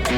Hey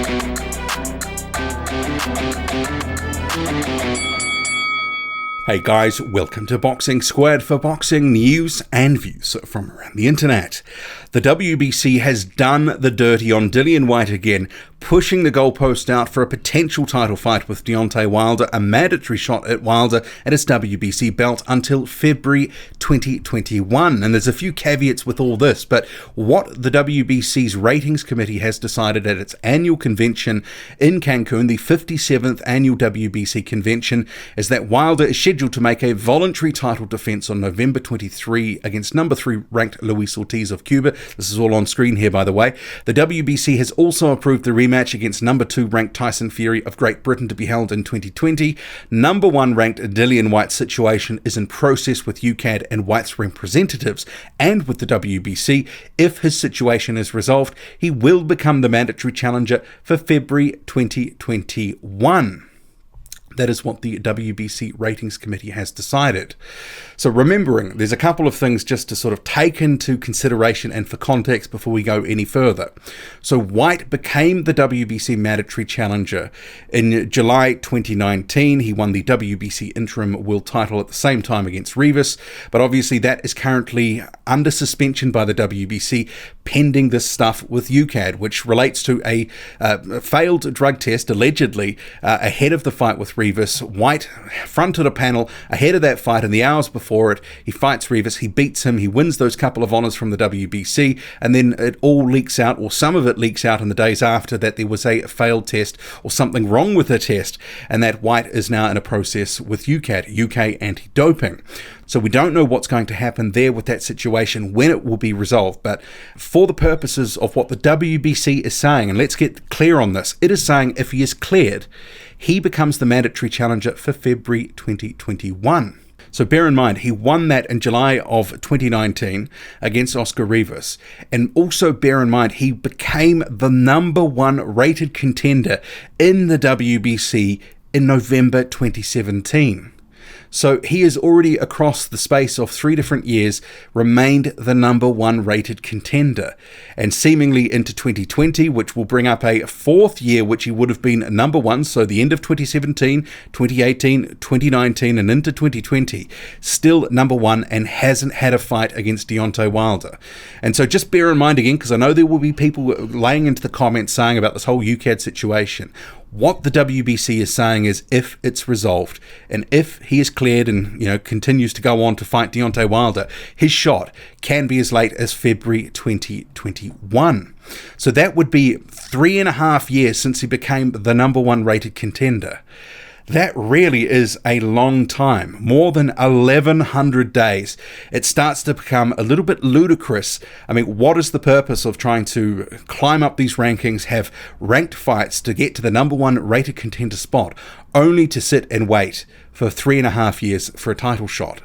guys, welcome to Boxing Squared for boxing news and views from around the internet. The WBC has done the dirty on Dillian White again, pushing the goalpost out for a potential title fight with Deontay Wilder, a mandatory shot at Wilder at his WBC belt until February 2021. And there's a few caveats with all this, but what the WBC's ratings committee has decided at its annual convention in Cancun, the 57th annual WBC convention, is that Wilder is scheduled to make a voluntary title defense on November 23 against number 3 ranked Luis Ortiz of Cuba. This is all on screen here, by the way. The WBC has also approved the rematch against number 2 ranked Tyson Fury of Great Britain to be held in 2020. Number 1 ranked Dillian White's situation is in process with UKAD and White's representatives and with the WBC. If his situation is resolved, he will become the mandatory challenger for February 2021. That is what the WBC ratings committee has decided. So remembering, there's a couple of things just to sort of take into consideration and for context before we go any further. So White became the WBC mandatory challenger in July 2019. He won the WBC interim world title at the same time against Rivas, but obviously that is currently under suspension by the WBC pending this stuff with UKAD, which relates to a failed drug test allegedly ahead of the fight with Rivas. White fronted a panel ahead of that fight, and the hours before it, he fights Rivas, he beats him, he wins those couple of honours from the WBC, and then it all leaks out, or some of it leaks out in the days after, that there was a failed test or something wrong with the test, and that White is now in a process with UKAD, UK anti-doping. So we don't know what's going to happen there with that situation, when it will be resolved. But for the purposes of what the WBC is saying, and let's get clear on this, it is saying if he is cleared, he becomes the mandatory challenger for February 2021. So bear in mind, he won that in July of 2019 against Oscar Rivas. And also bear in mind, he became the number 1 rated contender in the WBC in November 2017. So he has already, across the space of 3 different years, remained the number 1 rated contender. And seemingly into 2020, which will bring up a 4th year, which he would have been number 1, so the end of 2017, 2018, 2019, and into 2020, still number 1 and hasn't had a fight against Deontay Wilder. And so just bear in mind again, because I know there will be people laying into the comments saying about this whole UKAD situation. What the WBC is saying is if it's resolved and if he is cleared and continues to go on to fight Deontay Wilder, his shot can be as late as February 2021. So that would be 3.5 years since he became the number 1 rated contender. That really is a long time, more than 1,100 days. It starts to become a little bit ludicrous. I mean, what is the purpose of trying to climb up these rankings, have ranked fights to get to the number 1 rated contender spot, only to sit and wait for 3.5 years for a title shot?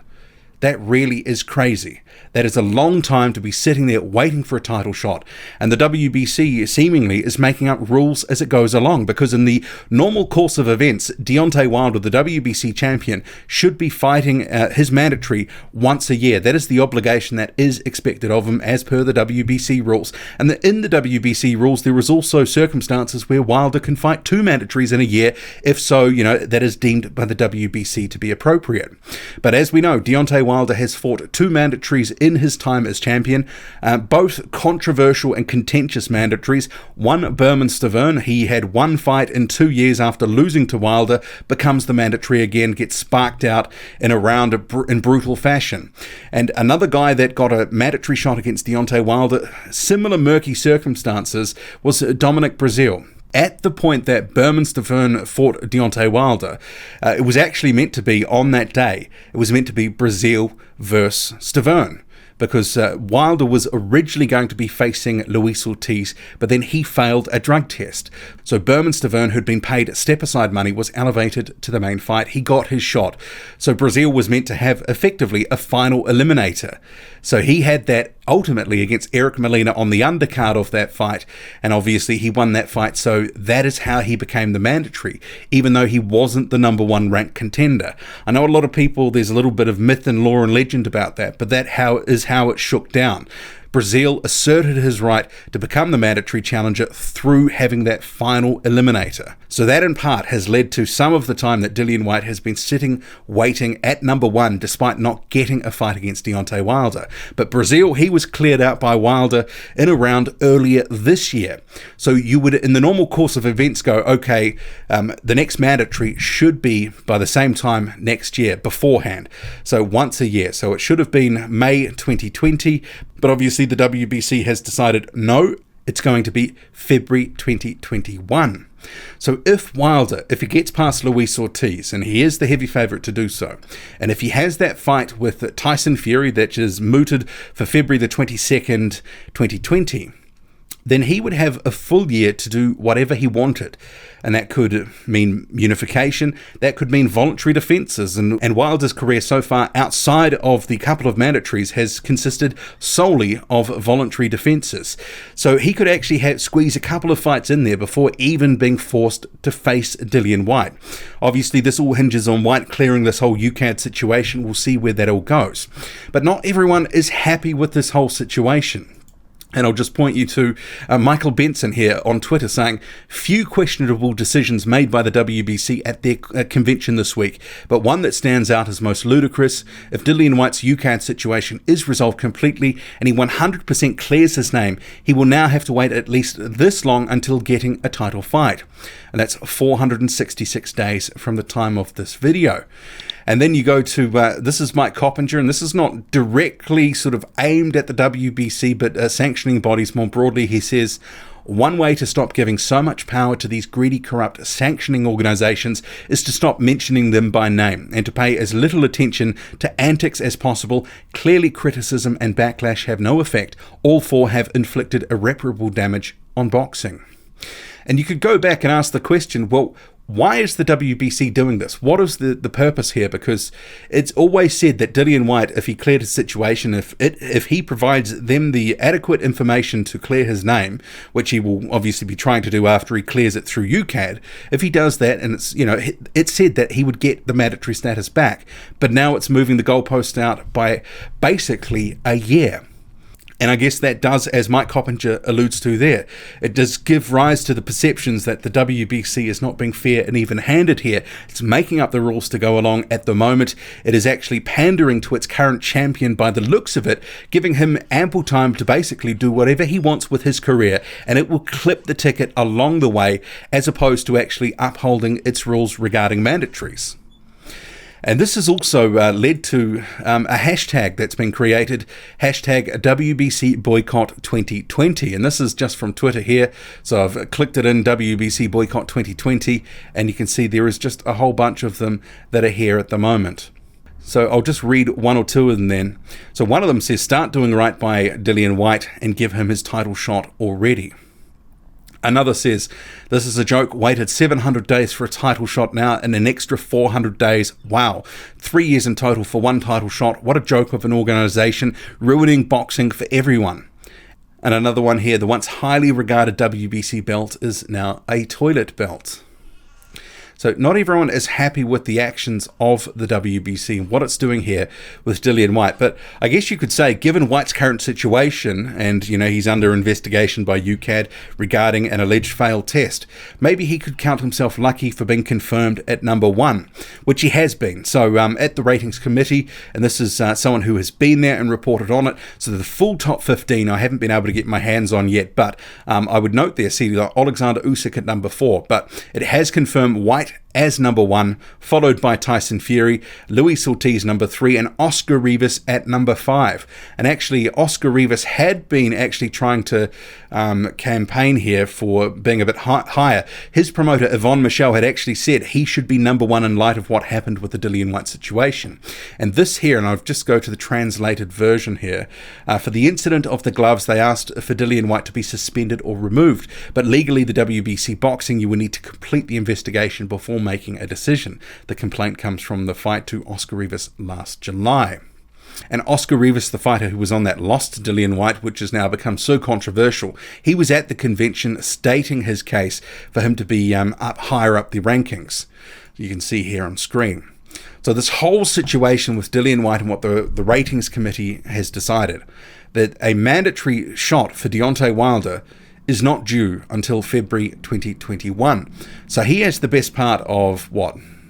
That really is crazy. That is a long time to be sitting there waiting for a title shot. And the WBC seemingly is making up rules as it goes along, because in the normal course of events, Deontay Wilder, the WBC champion, should be fighting his mandatory once a year. That is the obligation that is expected of him as per the WBC rules. And in the WBC rules, there is also circumstances where Wilder can fight 2 mandatories in a year, if so, that is deemed by the WBC to be appropriate. But as we know, Deontay Wilder has fought 2 mandatories in his time as champion, both controversial and contentious mandatories. One, Berman-Stavern, he had 1 fight in 2 years after losing to Wilder, becomes the mandatory again, gets sparked out in a round in brutal fashion. And another guy that got a mandatory shot against Deontay Wilder, similar murky circumstances, was Dominic Breazeale. At the point that Berman-Stavern fought Deontay Wilder, it was actually meant to be on that day. It was meant to be Breazeale versus Stavern, because Wilder was originally going to be facing Luis Ortiz, but then he failed a drug test. So Berman-Stavern, who'd been paid step-aside money, was elevated to the main fight. He got his shot. So Breazeale was meant to have effectively a final eliminator. So he had that ultimately against Eric Molina on the undercard of that fight, and obviously he won that fight, so that is how he became the mandatory, even though he wasn't the number 1 ranked contender. I know a lot of people, there's a little bit of myth and lore and legend about that, but that is how it shook down. Brazil asserted his right to become the mandatory challenger through having that final eliminator. So that in part has led to some of the time that Dillian Whyte has been sitting waiting at number 1 despite not getting a fight against Deontay Wilder. But Brazil, he was cleared out by Wilder in a round earlier this year. So you would, in the normal course of events, go, okay, the next mandatory should be by the same time next year beforehand. So once a year. So it should have been May 2020, but obviously the WBC has decided no, it's going to be February 2021. So if Wilder, if he gets past Luis Ortiz, and he is the heavy favourite to do so, and if he has that fight with Tyson Fury that is mooted for February the 22nd, 2020, then he would have a full year to do whatever he wanted. And that could mean unification, that could mean voluntary defences. And Wilder's career so far outside of the couple of mandatories has consisted solely of voluntary defences. So he could actually squeeze a couple of fights in there before even being forced to face Dillian Whyte. Obviously, this all hinges on Whyte clearing this whole UKAD situation. We'll see where that all goes. But not everyone is happy with this whole situation. And I'll just point you to Michael Benson here on Twitter saying, few questionable decisions made by the WBC at their convention this week, but one that stands out as most ludicrous. If Dillian Whyte's UKAD situation is resolved completely and he 100% clears his name, he will now have to wait at least this long until getting a title fight. And that's 466 days from the time of this video. And then you go to, this is Mike Coppinger, and this is not directly sort of aimed at the WBC, but sanctioning bodies more broadly. He says, one way to stop giving so much power to these greedy, corrupt sanctioning organizations is to stop mentioning them by name and to pay as little attention to antics as possible. Clearly, criticism and backlash have no effect. All four have inflicted irreparable damage on boxing. And you could go back and ask the question, well, why is the WBC doing this? What is the purpose here? Because it's always said that Dillian Whyte, if he cleared his situation, if he provides them the adequate information to clear his name, which he will obviously be trying to do after he clears it through UKAD, if he does that, and it's said that he would get the mandatory status back, but now it's moving the goalpost out by basically a year. And I guess that does, as Mike Coppinger alludes to there, it does give rise to the perceptions that the WBC is not being fair and even-handed here. It's making up the rules to go along at the moment. It is actually pandering to its current champion by the looks of it, giving him ample time to basically do whatever he wants with his career, and it will clip the ticket along the way, as opposed to actually upholding its rules regarding mandatories. And this has also led to a hashtag that's been created, hashtag WBC Boycott 2020. And this is just from Twitter here. So I've clicked it in, WBC Boycott 2020, and you can see there is just a whole bunch of them that are here at the moment. So I'll just read one or two of them then. So one of them says, start doing right by Dillian Whyte and give him his title shot already. Another says, this is a joke, waited 700 days for a title shot now and an extra 400 days. Wow. 3 years in total for one title shot. What a joke of an organisation, ruining boxing for everyone. And another one here, the once highly regarded WBC belt is now a toilet belt. So not everyone is happy with the actions of the WBC and what it's doing here with Dillian Whyte. But I guess you could say, given Whyte's current situation, and he's under investigation by UKAD regarding an alleged failed test, maybe he could count himself lucky for being confirmed at number 1, which he has been. So at the ratings committee, and this is someone who has been there and reported on it, so the full top 15 I haven't been able to get my hands on yet, but I would note there, see Alexander Usyk at number 4, but it has confirmed Whyte as number 1, followed by Tyson Fury, Luis Ortiz number 3, and Oscar Rivas at number 5. And actually, Oscar Rivas had been actually trying to campaign here for being a bit higher. His promoter, Yvonne Michel, had actually said he should be number 1 in light of what happened with the Dillian Whyte situation. And this here, and I'll just go to the translated version here, for the incident of the gloves, they asked for Dillian Whyte to be suspended or removed. But legally, the WBC boxing, you will need to complete the investigation before making a decision. The complaint comes from the fight to Oscar Rivas last July. And Oscar Rivas, the fighter who was on that, lost to Dillian Whyte, which has now become so controversial. He was at the convention stating his case for him to be up higher up the rankings. You can see here on screen. So this whole situation with Dillian White and what the ratings committee has decided, that a mandatory shot for Deontay Wilder is not due until February 2021. So he has the best part of,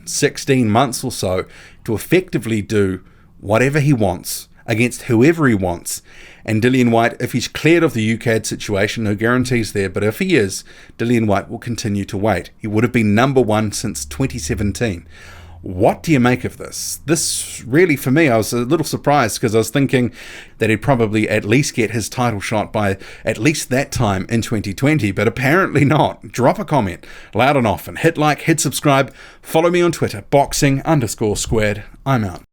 16 months or so to effectively do whatever he wants against whoever he wants. And Dillian White, if he's cleared of the UKAD situation, no guarantees there, but if he is, Dillian White will continue to wait. He would have been number one since 2017. What do you make of this? This really, for me, I was a little surprised because I was thinking that he'd probably at least get his title shot by at least that time in 2020, but apparently not. Drop a comment loud and often. Hit like, hit subscribe. Follow me on Twitter, boxing_squared. I'm out.